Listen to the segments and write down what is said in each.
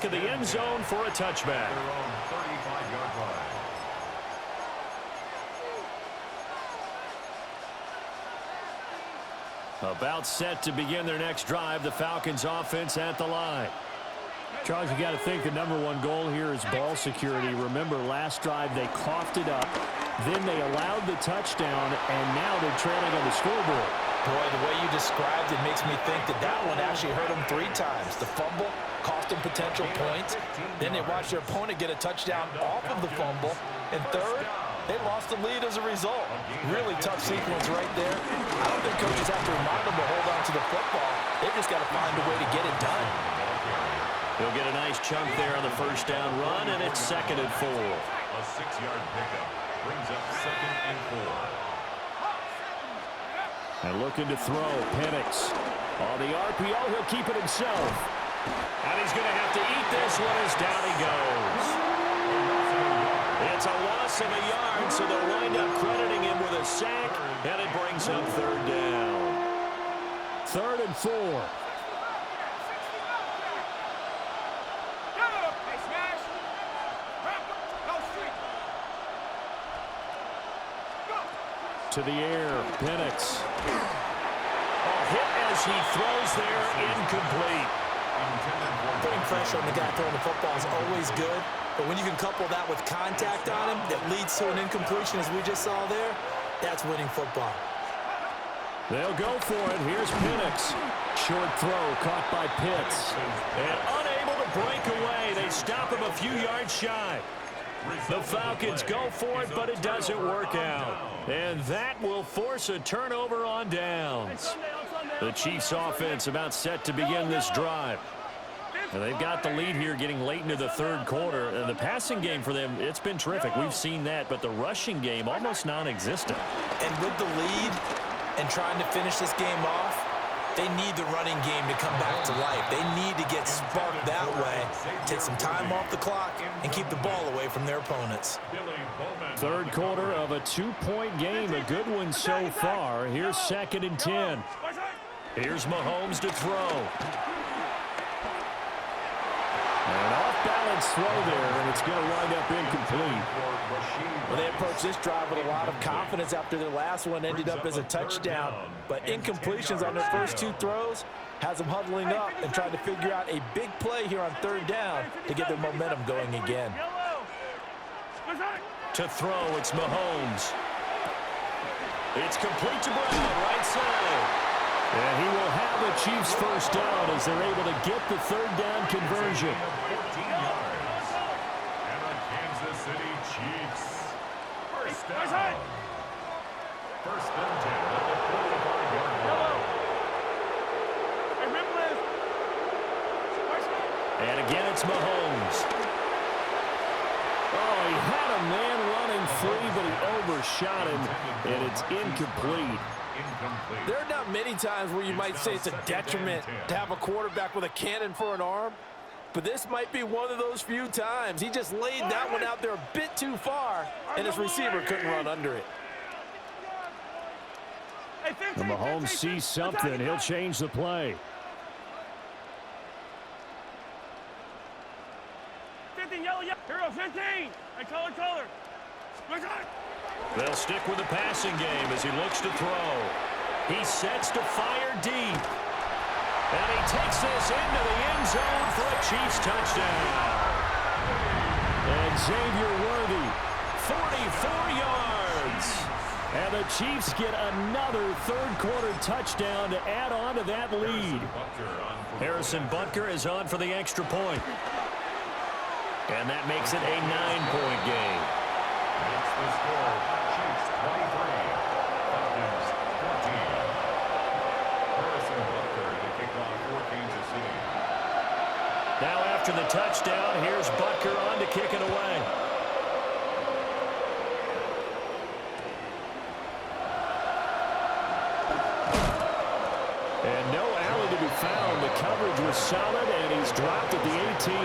of the end zone for a touchback. About set to begin their next drive, the Falcons offense at the line. Charles, you got to think the #1 goal here is ball security. Remember, last drive they coughed it up, then they allowed the touchdown, and now they're trailing on the scoreboard. Boy, the way you described it makes me think that one actually hurt them 3 times. The fumble cost them potential points. Then they watched their opponent get a touchdown off of the fumble. And third, they lost the lead as a result. Really tough sequence right there. I don't think coaches have to remind them to hold on to the football. They just got to find a way to get it done. He'll get a nice chunk there on the first down run, and it's 2nd and 4. A 6-yard pickup brings up 2nd and 4. And looking to throw, Penix. On the RPO, he'll keep it himself. And he's going to have to eat this one as down he goes. It's a loss of a yard, so they'll wind up crediting him with a sack, and it brings up 3rd down. 3rd and 4. To the air, Penix. Hit as he throws there, incomplete. Putting pressure on the guy throwing the football is always good, but when you can couple that with contact on him that leads to an incompletion, as we just saw there, that's winning football. They'll go for it. Here's Penix. Short throw caught by Pitts. And unable to break away. They stop him a few yards shy. The Falcons go for it, but it doesn't work out. And that will force a turnover on downs. The Chiefs offense about set to begin this drive. And they've got the lead here getting late into the 3rd quarter. And the passing game for them, it's been terrific. We've seen that, but the rushing game almost non-existent. And with the lead and trying to finish this game off, they need the running game to come back to life. They need to get sparked that way, take some time off the clock, and keep the ball away from their opponents. 3rd quarter of a 2-point game, a good one so far. Here's 2nd and 10. Here's Mahomes to throw. An off-balance throw there, and it's going to wind up incomplete. Well, they approached this drive with a lot of confidence after their last one ended up as a touchdown. But incompletions on their first 2 throws has them huddling up and trying to figure out a big play here on 3rd down to get their momentum going again. To throw, it's Mahomes. It's complete to Brown, right side. And he will have the Chiefs first down as they're able to get the 3rd down conversion. 14 yards. And the Kansas City Chiefs. First down. 1st and 10 at the 45-yard line. And again, it's Mahomes. Oh, he had a man running free, but he overshot him, and it's incomplete. There are not many times where you might say it's a detriment to have a quarterback with a cannon for an arm, but this might be one of those few times. He just laid that one out there a bit too far, and his receiver couldn't run under it. And Mahomes sees something. He'll change the play. 15, yellow, yellow. Here we go, 15. Hey, color. They'll stick with the passing game as he looks to throw. He sets to fire deep. And he takes this into the end zone for a Chiefs touchdown. And Xavier Worthy, 44 yards. And the Chiefs get another 3rd quarter touchdown to add on to that lead. Harrison Butker is on for the extra point. And that makes it a 9-point game. That's the score. Chiefs 23, Falcons 14. Harrison Butker to kick off for Kansas City. Now after the touchdown, here's Butker on to kick it away. And no alley to be found. The coverage was solid, and he's dropped at the 18.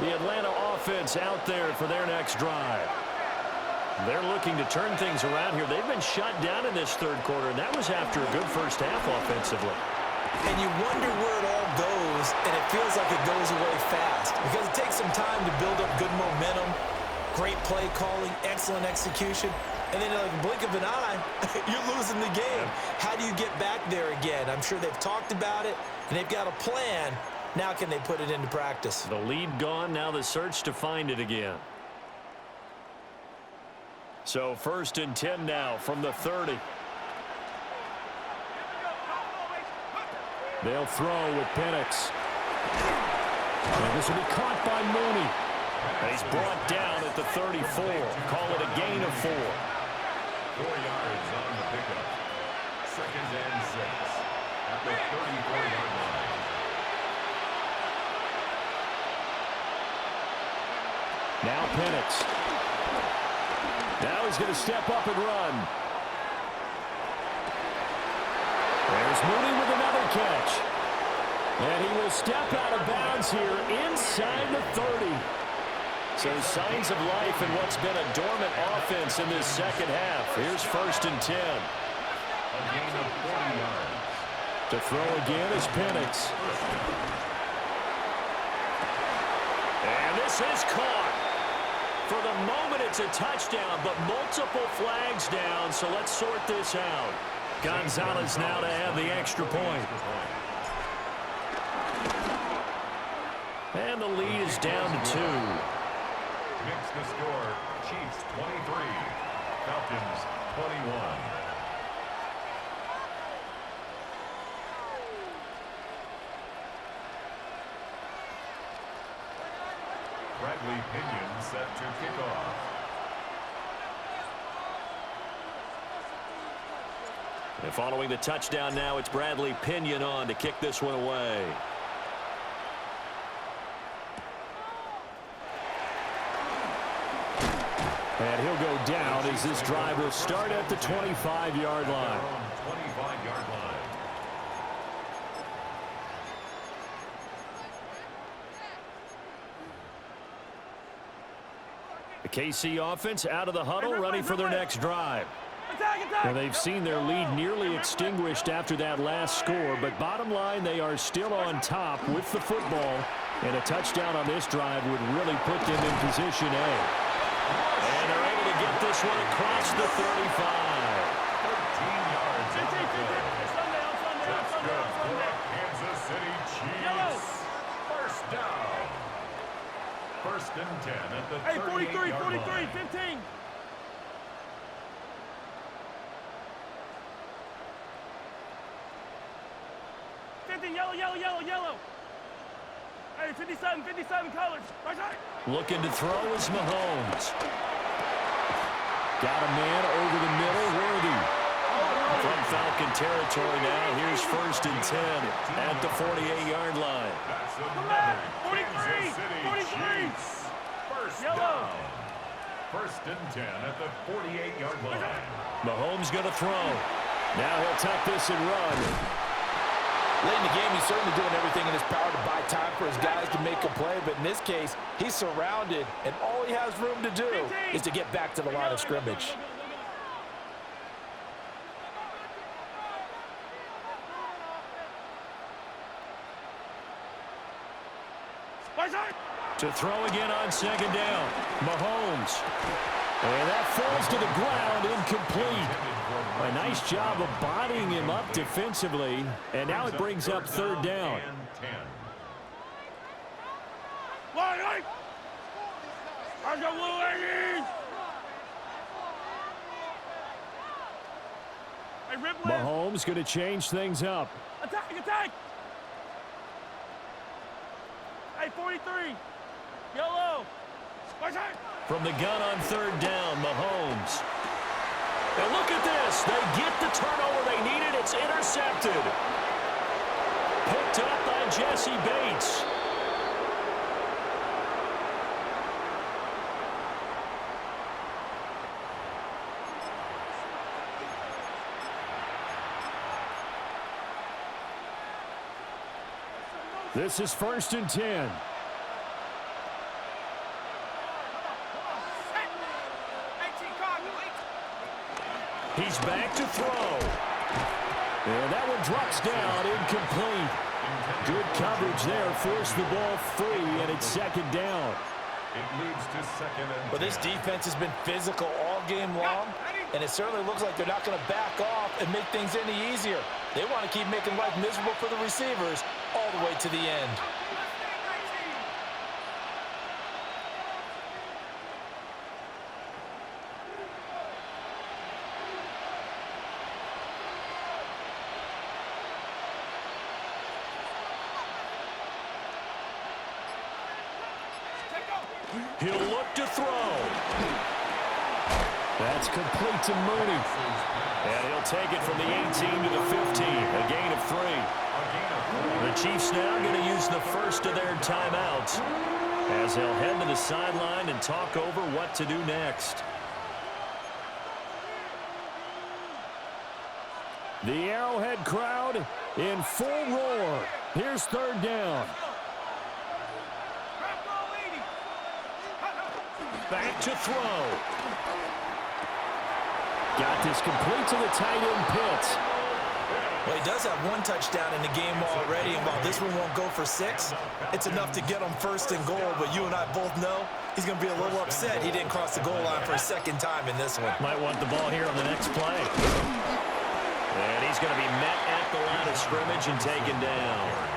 The Atlanta offense out there for their next drive. They're looking to turn things around here. They've been shut down in this third quarter, and that was after a good first half offensively. And you wonder where it all goes, and it feels like it goes away fast because it takes some time to build up good momentum, great play calling, excellent execution, and then like a blink of an eye, you're losing the game. How do you get back there again? I'm sure they've talked about it, and they've got a plan. Now can they put it into practice? The lead gone, now the search to find it again. So 1st and 10 now from the 30. They'll throw with Penix. And this will be caught by Mooney. And he's brought down at the 34. Call it a gain of 4. 4 yards on the pickup. 2nd and 6 at the 34-yard line. Now Penix. Now he's going to step up and run. There's Mooney with another catch. And he will step out of bounds here inside the 30. So signs of life in what's been a dormant offense in this second half. Here's 1st and 10. A gain of 40 yards. To throw again is Penix. And this is caught. For the moment, it's a touchdown, but multiple flags down, so let's sort this out. Gonzalez now to have the extra point. And the lead is down to 2. Makes the score Chiefs 23, Falcons 21. Bradley Pinion set to kick off. And following the touchdown now, it's Bradley Pinion on to kick this one away. And he'll go down as this drive will start at the 25-yard line. 25-yard line. The KC offense out of the huddle, ready for their next drive. And they've seen their lead nearly extinguished after that last score, but bottom line, they are still on top with the football, and a touchdown on this drive would really put them in position A. And they're able to get this one across the 35. 13 yards. That's good for the Kansas City Chiefs. First down. 1st and 10 at the 38-yard line. 15. Yellow. Hey, 57 colors. Right side. Looking to throw is Mahomes. Got a man over the middle, Worthy. From Falcon territory now, here's 1st and 10 at the 48-yard line. That's another 43. Kansas City 43. Chiefs. First down. 1st and 10 at the 48-yard line. Mahomes going to throw. Now he'll tuck this and run. Late in the game, he's certainly doing everything in his power to buy time for his guys to make a play, but in this case, he's surrounded, and all he has room to do is to get back to the line of scrimmage. To throw again on 2nd down. Mahomes. And that falls to the ground, incomplete. A nice job of bodying him up defensively, and now it brings up 3rd down. Mahomes going to change things up. Attack! Hey, 43. Yellow. From the gun on 3rd down, Mahomes. And look at this. They get the turnover they needed. It's intercepted. Picked up by Jesse Bates. This is 1st and 10. He's back to throw. And that one drops down, incomplete. Good coverage there, forced the ball free, and it's second down. It moves to second and 10. Well, this defense has been physical all game long, and it certainly looks like they're not going to back off and make things any easier. They want to keep making life miserable for the receivers all the way to the end. He'll look to throw. That's complete to Mooney. And he'll take it from the 18 to the 15, a gain of 3. The Chiefs now going to use the first of their timeouts as they'll head to the sideline and talk over what to do next. The Arrowhead crowd in full roar. Here's third down. Back to throw. Got this complete to the tight end Pitts. Well, he does have one touchdown in the game already, and while this one won't go for 6, it's enough to get him first and goal. But you and I both know he's going to be a little upset he didn't cross the goal line for a second time in this one. Might want the ball here on the next play. And he's going to be met at the line of scrimmage and taken down.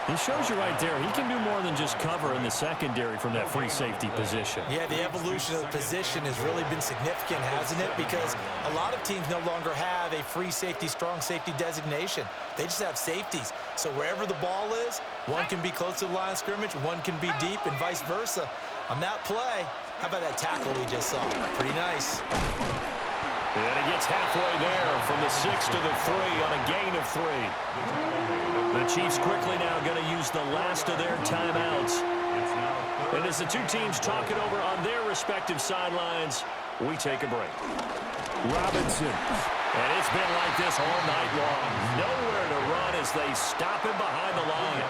He shows you right there, he can do more than just cover in the secondary from that free safety position. Yeah, the evolution of the position has really been significant, hasn't it? Because a lot of teams no longer have a free safety, strong safety designation. They just have safeties. So wherever the ball is, one can be close to the line of scrimmage, one can be deep, and vice versa. On that play, how about that tackle we just saw? Pretty nice. And he gets halfway there from the 6 to the 3 on a gain of 3. The Chiefs quickly now going to use the last of their timeouts. And as the two teams talk it over on their respective sidelines, we take a break. Robinson. And it's been like this all night long. Nowhere to run as they stop him behind the line.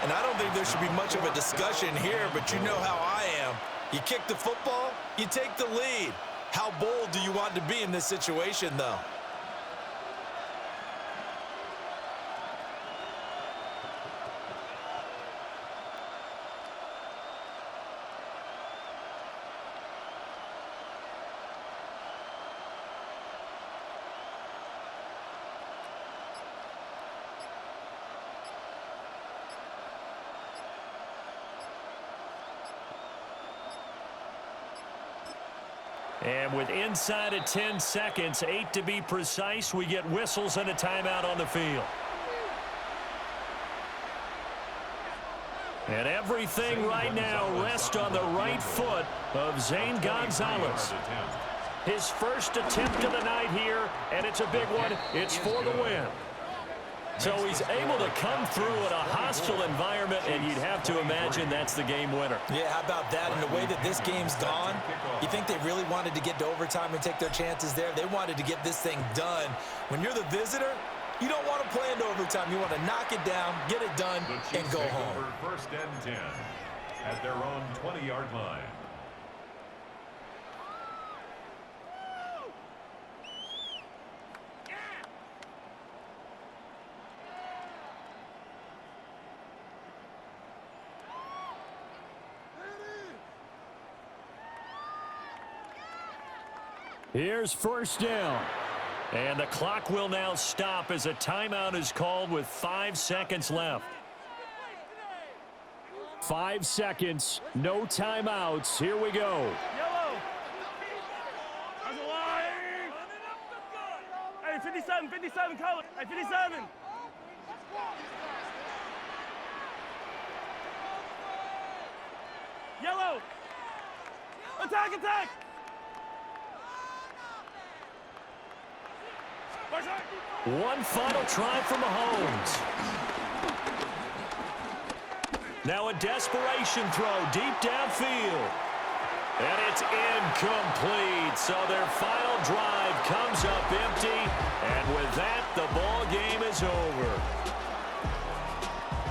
And I don't think there should be much of a discussion here, but you know how I am. You kick the football, you take the lead. How bold do you want to be in this situation, though? And with inside of 10 seconds, 8 to be precise, we get whistles and a timeout on the field. And everything right now rests on the right foot of Zane Gonzalez. His first attempt of the night here, and it's a big one. It's for the win. So he's able to come through in a hostile environment, and you'd have to imagine that's the game winner. Yeah, how about that? And the way that this game's gone, you think they really wanted to get to overtime and take their chances there? They wanted to get this thing done. When you're the visitor, you don't want to play into overtime. You want to knock it down, get it done, and go home. First and 10 at their own 20-yard line. Here's first down. And the clock will now stop as a timeout is called with 5 seconds left. 5 seconds, no timeouts. Here we go. Yellow. That's a line. Hey, 57 color. Hey, 57. Yellow. Attack. One final try for Mahomes. Now a desperation throw deep downfield. And it's incomplete. So their final drive comes up empty. And with that, the ball game is over.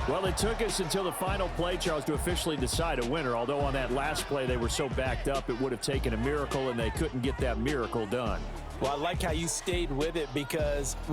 Well, it took us until the final play, Charles, to officially decide a winner. Although on that last play they were so backed up, it would have taken a miracle, and they couldn't get that miracle done. Well, I like how you stayed with it because